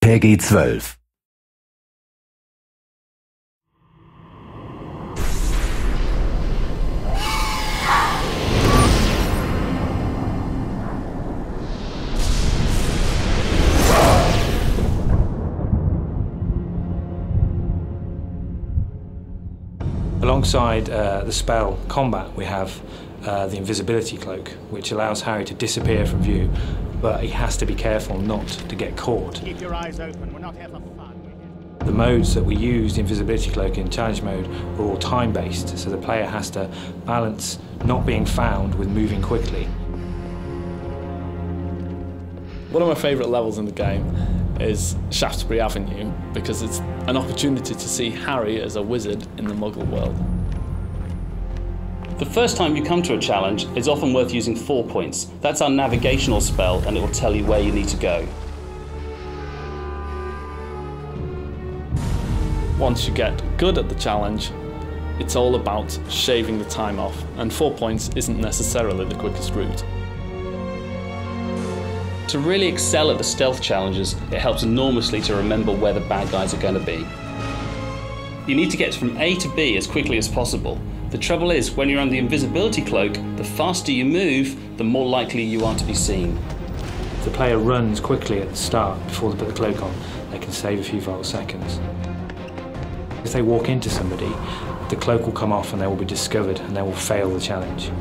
Peggy 12. Alongside the spell combat, we have the invisibility cloak, which allows Harry to disappear from view, but he has to be careful not to get caught. Keep your eyes open, we're not here for fun. The modes that we use the invisibility cloak in challenge mode are all time-based, so the player has to balance not being found with moving quickly. One of my favourite levels in the game is Shaftesbury Avenue, because it's an opportunity to see Harry as a wizard in the Muggle world. The first time you come to a challenge, it's often worth using 4 points. That's our navigational spell, and it will tell you where you need to go. Once you get good at the challenge, it's all about shaving the time off, and 4 points isn't necessarily the quickest route. To really excel at the stealth challenges, it helps enormously to remember where the bad guys are going to be. You need to get from A to B as quickly as possible. The trouble is, when you're on the invisibility cloak, the faster you move, the more likely you are to be seen. If the player runs quickly at the start before they put the cloak on, they can save a few vital seconds. If they walk into somebody, the cloak will come off and they will be discovered and they will fail the challenge.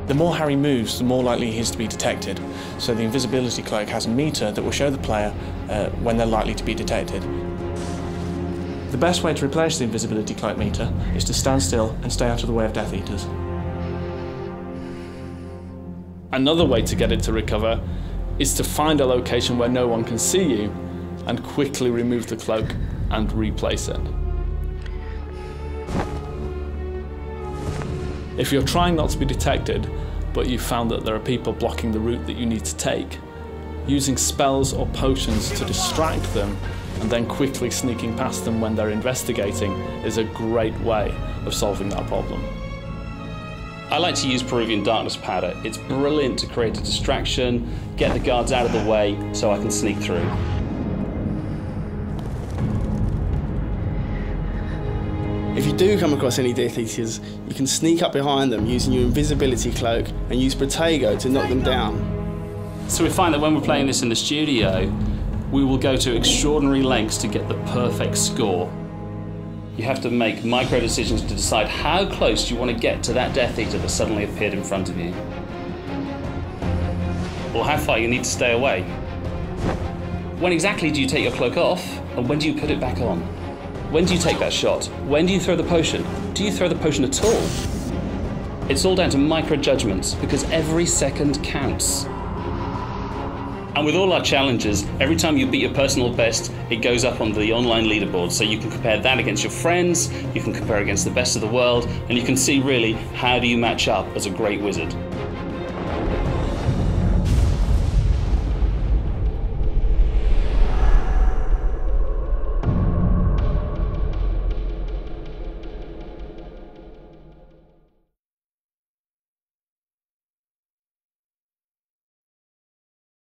The more Harry moves, the more likely he is to be detected. So the invisibility cloak has a meter that will show the player when they're likely to be detected. The best way to replenish the invisibility cloak meter is to stand still and stay out of the way of Death Eaters. Another way to get it to recover is to find a location where no one can see you and quickly remove the cloak and replace it. If you're trying not to be detected, but you found that there are people blocking the route that you need to take, using spells or potions to distract them and then quickly sneaking past them when they're investigating is a great way of solving that problem. I like to use Peruvian Darkness Powder. It's brilliant to create a distraction, get the guards out of the way so I can sneak through. If you do come across any Death Eaters, you can sneak up behind them using your invisibility cloak and use Protego to knock them down. So we find that when we're playing this in the studio, we will go to extraordinary lengths to get the perfect score. You have to make micro decisions to decide how close you want to get to that Death Eater that suddenly appeared in front of you, or how far you need to stay away. When exactly do you take your cloak off, and when do you put it back on? When do you take that shot? When do you throw the potion? Do you throw the potion at all? It's all down to micro judgments, because every second counts. And with all our challenges, every time you beat your personal best, it goes up on the online leaderboard, so you can compare that against your friends, you can compare against the best of the world, and you can see really how do you match up as a great wizard.